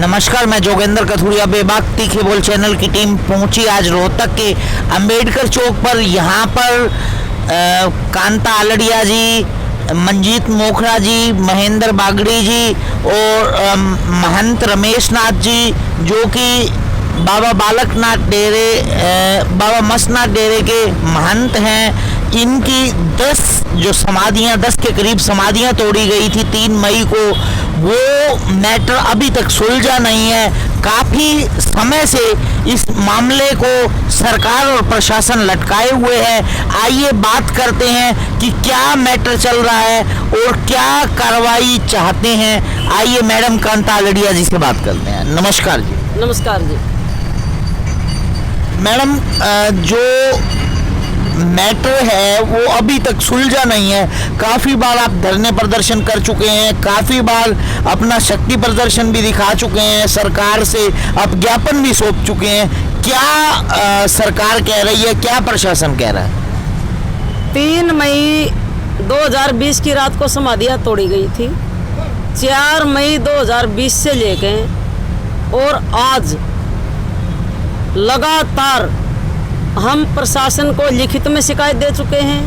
नमस्कार, मैं जोगेंद्र कथुरिया। बेबाक तीखे बोल चैनल की टीम पहुंची आज रोहतक के अंबेडकर चौक पर। यहाँ पर कांता आलड़िया जी, मंजीत मोखरा जी, महेंद्र बागड़ी जी और महंत रमेश नाथ जी, जो कि बाबा बालकनाथ डेरे, बाबा मस्तनाथ डेरे के महंत हैं, इनकी 10 जो समाधियां, 10 के करीब समाधियां तोड़ी गई थी 3 मई को, वो मैटर अभी तक सुलझा नहीं है। काफ़ी समय से इस मामले को सरकार और प्रशासन लटकाए हुए है। आइए बात करते हैं कि क्या मैटर चल रहा है और क्या कार्रवाई चाहते हैं। आइए मैडम कांता आलड़िया जी से बात करते हैं। नमस्कार जी। नमस्कार जी। मैडम, जो मैटर है वो अभी तक सुलझा नहीं है। काफ़ी बार आप धरने प्रदर्शन कर चुके हैं, काफ़ी बार अपना शक्ति प्रदर्शन भी दिखा चुके हैं, सरकार से आप ज्ञापन भी सौंप चुके हैं। क्या सरकार कह रही है, क्या प्रशासन कह रहा है? 3 मई 2020 की रात को समाधियाँ तोड़ी गई थी। 4 मई 2020 से लेके और आज लगातार हम प्रशासन को लिखित में शिकायत दे चुके हैं,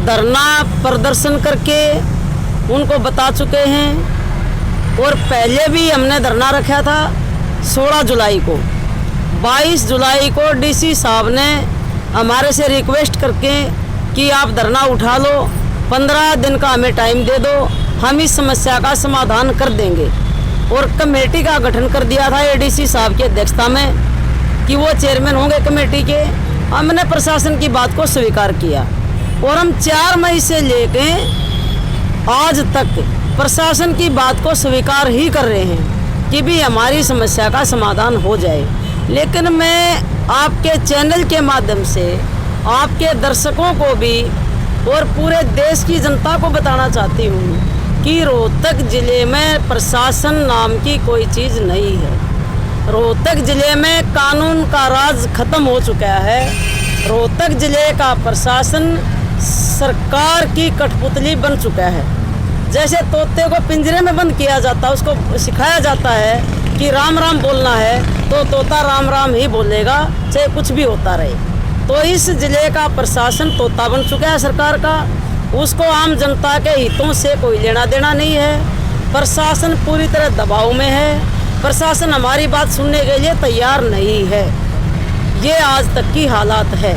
धरना प्रदर्शन करके उनको बता चुके हैं। और पहले भी हमने धरना रखा था 16 जुलाई को। 22 जुलाई को डीसी साहब ने हमारे से रिक्वेस्ट करके कि आप धरना उठा लो, 15 दिन का हमें टाइम दे दो, हम इस समस्या का समाधान कर देंगे। और कमेटी का गठन कर दिया था एडीसी साहब की अध्यक्षता में कि वो चेयरमैन होंगे कमेटी के। हमने प्रशासन की बात को स्वीकार किया और हम 4 मई से लेके आज तक प्रशासन की बात को स्वीकार ही कर रहे हैं कि भी हमारी समस्या का समाधान हो जाए। लेकिन मैं आपके चैनल के माध्यम से आपके दर्शकों को भी और पूरे देश की जनता को बताना चाहती हूँ कि रोहतक ज़िले में प्रशासन नाम की कोई चीज़ नहीं है। रोहतक ज़िले में कानून का राज खत्म हो चुका है। रोहतक ज़िले का प्रशासन सरकार की कठपुतली बन चुका है। जैसे तोते को पिंजरे में बंद किया जाता है, उसको सिखाया जाता है कि राम राम बोलना है, तो तोता राम राम ही बोलेगा, चाहे कुछ भी होता रहे। तो इस ज़िले का प्रशासन तोता बन चुका है सरकार का। उसको आम जनता के हितों से कोई लेना देना नहीं है। प्रशासन पूरी तरह दबाव में है। प्रशासन हमारी बात सुनने के लिए तैयार नहीं है। ये आज तक की हालात है।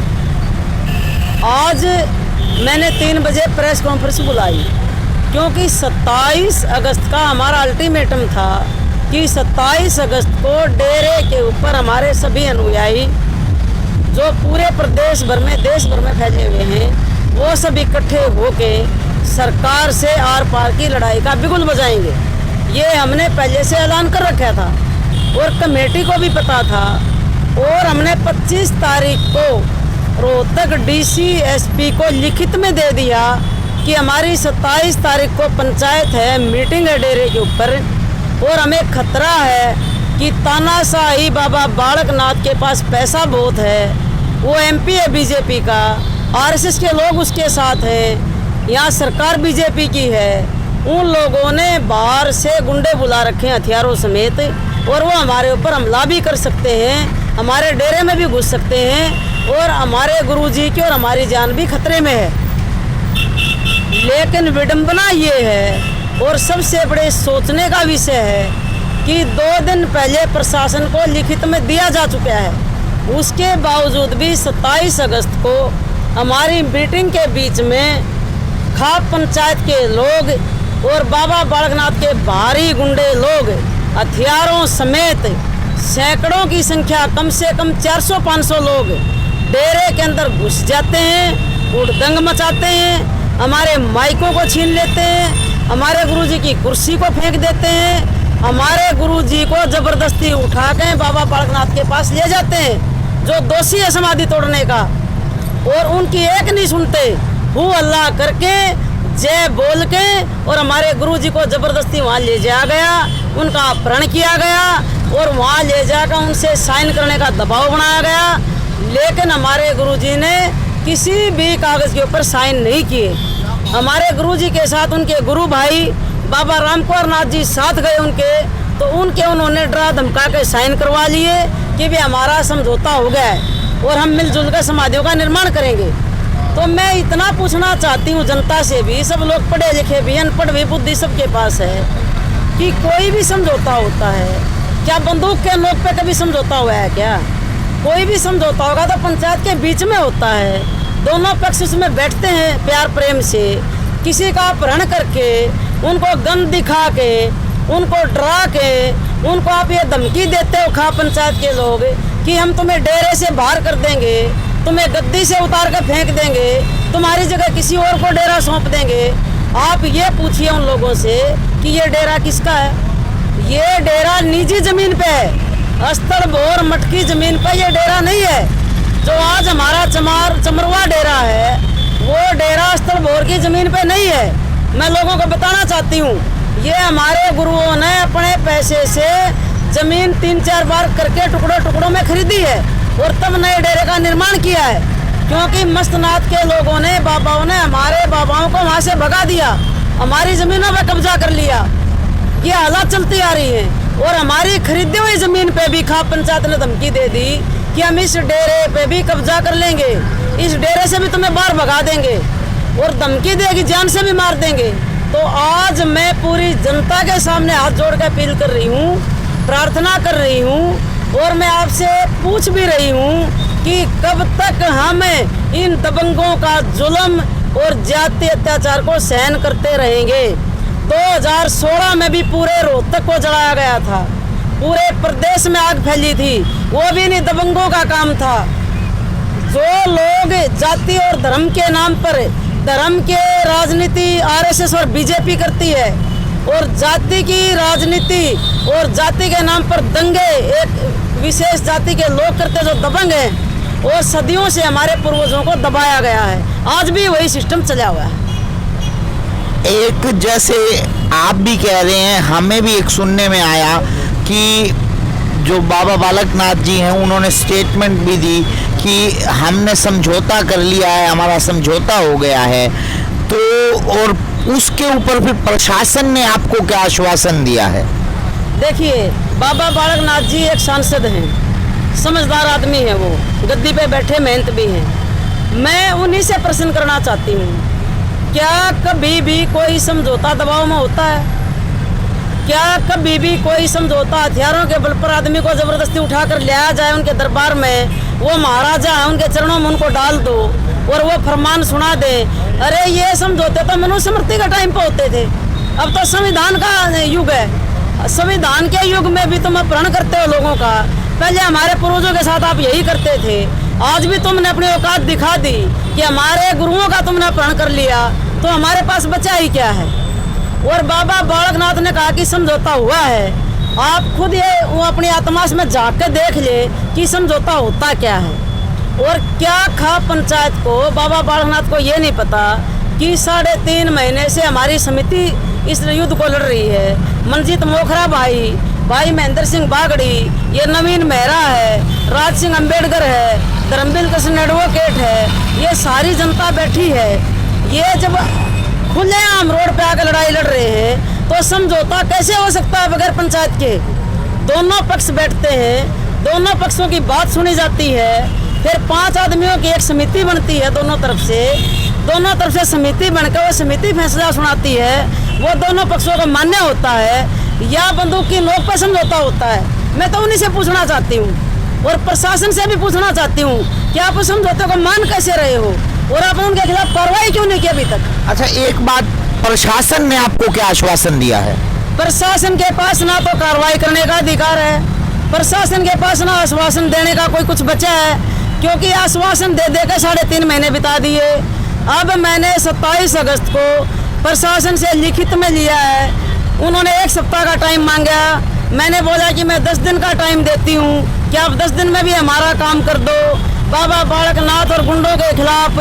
आज मैंने 3 बजे प्रेस कॉन्फ्रेंस बुलाई क्योंकि 27 अगस्त का हमारा अल्टीमेटम था कि 27 अगस्त को डेरे के ऊपर हमारे सभी अनुयायी जो पूरे प्रदेश भर में, देश भर में फैले हुए हैं, वो सब इकट्ठे होके सरकार से आर पार की लड़ाई का बिगुल बजाएंगे। ये हमने पहले से ऐलान कर रखा था और कमेटी को भी पता था। और हमने 25 तारीख को रोहतक डीसी एसपी को लिखित में दे दिया कि हमारी 27 तारीख को पंचायत है, मीटिंग है डेरे के ऊपर, और हमें खतरा है कि तानाशाही बाबा बालकनाथ के पास पैसा बहुत है, वो एमपी है बीजेपी का, आरएसएस के लोग उसके साथ हैं, यहाँ सरकार बीजेपी की है। उन लोगों ने बाहर से गुंडे बुला रखे हैं हथियारों समेत, और वो हमारे ऊपर हमला भी कर सकते हैं, हमारे डेरे में भी घुस सकते हैं, और हमारे गुरुजी की और हमारी जान भी खतरे में है। लेकिन विडंबना ये है और सबसे बड़े सोचने का विषय है कि 2 दिन पहले प्रशासन को लिखित में दिया जा चुका है, उसके बावजूद भी 27 अगस्त को हमारी मीटिंग के बीच में खाप पंचायत के लोग और बाबा बालकनाथ के भारी गुंडे लोग हथियारों समेत सैकड़ों की संख्या, कम से कम 400-500 लोग डेरे के अंदर घुस जाते हैं, हुड़दंग मचाते हैं, हमारे माइकों को छीन लेते हैं, हमारे गुरुजी की कुर्सी को फेंक देते हैं, हमारे गुरुजी को जबरदस्ती उठा के बाबा बालकनाथ के पास ले जाते हैं जो दोषी है समाधि तोड़ने का, और उनकी एक नहीं सुनते, हु अल्लाह करके जय बोल के और हमारे गुरुजी को जबरदस्ती वहाँ ले जाया गया, उनका अपहरण किया गया और वहाँ ले जाकर उनसे साइन करने का दबाव बनाया गया। लेकिन हमारे गुरुजी ने किसी भी कागज़ के ऊपर साइन नहीं किए। हमारे गुरुजी के साथ उनके गुरु भाई बाबा रामकुमार नाथ जी साथ गए उनके, तो उनके उन्होंने डरा धमका के साइन करवा लिए कि भी हमारा समझौता हो गया है और हम मिलजुल कर समाधियों का निर्माण करेंगे। तो मैं इतना पूछना चाहती हूँ जनता से भी, सब लोग पढ़े लिखे भी, अनपढ़ भी, बुद्धि सबके पास है, कि कोई भी समझौता होता है क्या बंदूक के नोक पे कभी समझौता हुआ है क्या? कोई भी समझौता होगा तो पंचायत के बीच में होता है, दोनों पक्ष उसमें बैठते हैं प्यार प्रेम से। किसी का अपहरण करके, उनको गन दिखा के, उनको डरा के, उनको आप ये धमकी देते हो खा पंचायत के लोग कि हम तुम्हें डेरे से बाहर कर देंगे, तुम्हें गद्दी से उतार कर फेंक देंगे, तुम्हारी जगह किसी और को डेरा सौंप देंगे। आप ये पूछिए उन लोगों से कि ये डेरा किसका है? ये डेरा निजी जमीन पे है, अस्तर भोर मटकी जमीन पे ये डेरा नहीं है। जो आज हमारा चमरवा डेरा है वो डेरा अस्तर भोर की जमीन पे नहीं है। मैं लोगों को बताना चाहती हूँ, ये हमारे गुरुओं ने अपने पैसे से जमीन 3-4 बार करके टुकड़ों टुकड़ों में खरीदी है और तब नए डेरे का निर्माण किया है, क्योंकि मस्तनाथ के लोगों ने, बाबाओं ने हमारे बाबाओं को वहाँ से भगा दिया, हमारी ज़मीनों पर कब्जा कर लिया। ये हालात चलती आ रही है और हमारी खरीदी हुई ज़मीन पे भी खा पंचायत ने धमकी दे दी कि हम इस डेरे पे भी कब्जा कर लेंगे, इस डेरे से भी तुम्हें बाहर भगा देंगे और धमकी देगी जान से भी मार देंगे। तो आज मैं पूरी जनता के सामने हाथ जोड़ कर अपील कर रही हूँ, प्रार्थना कर रही हूँ और मैं आपसे पूछ भी रही हूँ कि कब तक हम इन दबंगों का जुल्म और जाति अत्याचार को सहन करते रहेंगे। 2016 में भी पूरे रोहतक को जलाया गया था, पूरे प्रदेश में आग फैली थी, वो भी नहीं दबंगों का काम था। जो लोग जाति और धर्म के नाम पर, धर्म के राजनीति आरएसएस और बीजेपी करती है और जाति की राजनीति और जाति के नाम पर दंगे एक विशेष जाति के लोग करते जो दबंग हैं, वो सदियों से हमारे पूर्वजों को दबाया गया है, आज भी वही सिस्टम चला हुआ है। एक जैसे आप भी कह रहे हैं, हमें भी एक सुनने में आया कि जो बाबा बालकनाथ जी हैं उन्होंने स्टेटमेंट भी दी कि हमने समझौता कर लिया है, हमारा समझौता हो गया है। तो और उसके ऊपर फिर प्रशासन ने आपको क्या आश्वासन दिया है? देखिए, बाबा बालकनाथ जी एक सांसद हैं, समझदार आदमी है, वो गद्दी पे बैठे मेहनत भी हैं। मैं उन्हीं से प्रश्न करना चाहती हूँ, क्या कभी भी कोई समझौता दबाव में होता है? क्या कभी भी कोई समझौता हथियारों के बल पर आदमी को जबरदस्ती उठाकर लाया जाए उनके दरबार में, वो महाराजा है उनके चरणों में उनको डाल दो और वो फरमान सुना दे? अरे ये समझौते तो मनुस्मृति के टाइम पे होते थे, अब तो संविधान का युग है। संविधान के युग में भी तुम अपहरण करते हो लोगों का, पहले हमारे पूर्वजों के साथ आप यही करते थे, आज भी तुमने अपनी औकात दिखा दी कि हमारे गुरुओं का तुमने अपहरण कर लिया, तो हमारे पास बचा ही क्या है? और बाबा बालकनाथ ने कहा कि समझौता हुआ है। आप खुद ये वो अपनी आत्मा में झांक के देख ले कि समझौता होता क्या है। और क्या खा पंचायत को, बाबा बालकनाथ को ये नहीं पता कि 3.5 महीने से हमारी समिति इस युद्ध को लड़ रही है। मंजीत मोखरा भाई महेंद्र सिंह बागड़ी, ये नवीन मेहरा है, राज सिंह अम्बेडकर है, धर्मवीर कृष्ण एडवोकेट है, ये सारी जनता बैठी है। ये जब खुलेआम रोड पे आकर लड़ाई लड़ रहे हैं तो समझौता कैसे हो सकता है बगैर पंचायत के? दोनों पक्ष बैठते हैं, दोनों पक्षों की बात सुनी जाती है, फिर 5 आदमियों की एक समिति बनती है दोनों तरफ से समिति बनकर वो समिति फैसला सुनाती है, वो दोनों पक्षों को मान्य होता है या बंदूक की नोक पर समझौता होता है? मैं तो उन्हीं से पूछना चाहती हूँ और प्रशासन से भी पूछना चाहती हूँ कि आप उस समझौते को मान कैसे रहे हो और आपने उनके खिलाफ कार्रवाई क्यों नहीं की अभी तक? अच्छा, एक बात, प्रशासन ने आपको क्या आश्वासन दिया है? प्रशासन के पास ना तो कार्रवाई करने का अधिकार है, प्रशासन के पास ना आश्वासन देने का कोई कुछ बचा है, क्योंकि आश्वासन दे देकर 3.5 महीने बिता दिए। अब मैंने 27 अगस्त को प्रशासन से लिखित में लिया है, उन्होंने 1 सप्ताह का टाइम मांगा, मैंने बोला कि मैं 10 दिन का टाइम देती हूँ कि आप 10 दिन में भी हमारा काम कर दो। बाबा बालकनाथ और गुंडों के खिलाफ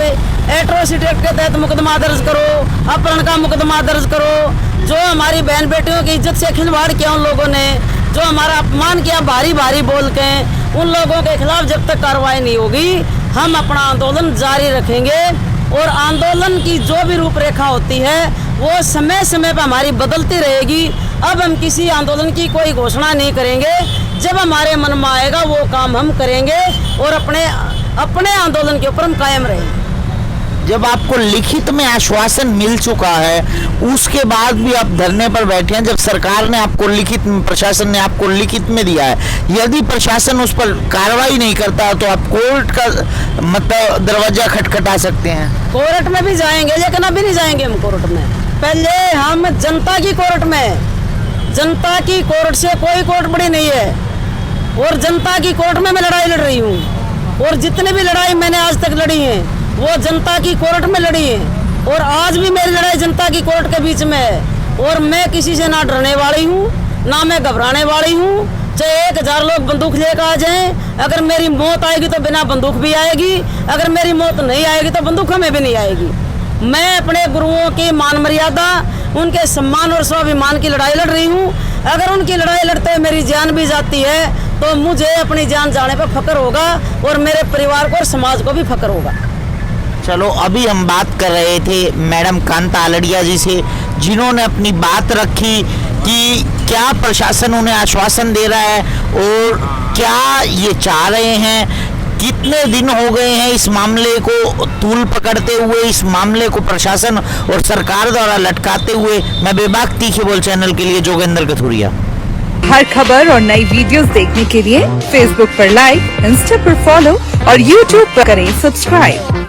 एट्रोसिटी एक्ट के तहत मुकदमा दर्ज करो, अपहरण का मुकदमा दर्ज करो। जो हमारी बहन बेटियों की इज्जत से खिलवाड़ किया उन लोगों ने, जो हमारा अपमान किया भारी बोल के, उन लोगों के खिलाफ जब तक कार्रवाई नहीं होगी हम अपना आंदोलन जारी रखेंगे। और आंदोलन की जो भी रूपरेखा होती है वो समय समय पर हमारी बदलती रहेगी। अब हम किसी आंदोलन की कोई घोषणा नहीं करेंगे। जब हमारे मन में आएगा वो काम हम करेंगे और अपने आंदोलन के ऊपर हम कायम रहेंगे। जब आपको लिखित में आश्वासन मिल चुका है, उसके बाद भी आप धरने पर बैठे हैं। जब सरकार ने आपको लिखित में, प्रशासन ने आपको लिखित में दिया है, यदि प्रशासन उस पर कार्रवाई नहीं करता तो आप कोर्ट का मतलब दरवाजा खटखटा सकते हैं। कोर्ट में भी जाएंगे, लेकिन अभी नहीं जाएंगे हम कोर्ट में। पहले हम जनता की कोर्ट में, जनता की कोर्ट से कोई कोर्ट बड़ी नहीं है और जनता की कोर्ट में मैं लड़ाई लड़ रही हूँ। और जितने भी लड़ाई मैंने आज तक लड़ी है वो जनता की कोर्ट में लड़ी है और आज भी मेरी लड़ाई जनता की कोर्ट के बीच में है। और मैं किसी से ना डरने वाली हूँ ना मैं घबराने वाली हूँ। चाहे 1000 लोग बंदूक लेकर आ जाएं, अगर मेरी मौत आएगी तो बिना बंदूक भी आएगी, अगर मेरी मौत नहीं आएगी तो बंदूक हमें भी नहीं आएगी। मैं अपने गुरुओं की मान मर्यादा, उनके सम्मान और स्वाभिमान की लड़ाई लड़ रही हूँ। अगर उनकी लड़ाई लड़ते हुए मेरी जान भी जाती है तो मुझे अपनी जान जाने पर फक्र होगा और मेरे परिवार को और समाज को भी फक्र होगा। चलो, अभी हम बात कर रहे थे मैडम कांता आलड़िया जी से, जिन्होंने अपनी बात रखी कि क्या प्रशासन उन्हें आश्वासन दे रहा है और क्या ये चाह रहे हैं। कितने दिन हो गए हैं इस मामले को तूल पकड़ते हुए, इस मामले को प्रशासन और सरकार द्वारा लटकाते हुए। मैं बेबाक तीखी बोल चैनल के लिए जोगेंद्र कथुरिया। हर खबर और नई वीडियोस देखने के लिए फेसबुक पर लाइक, इंस्टा पर फॉलो और यूट्यूब पर करें सब्सक्राइब।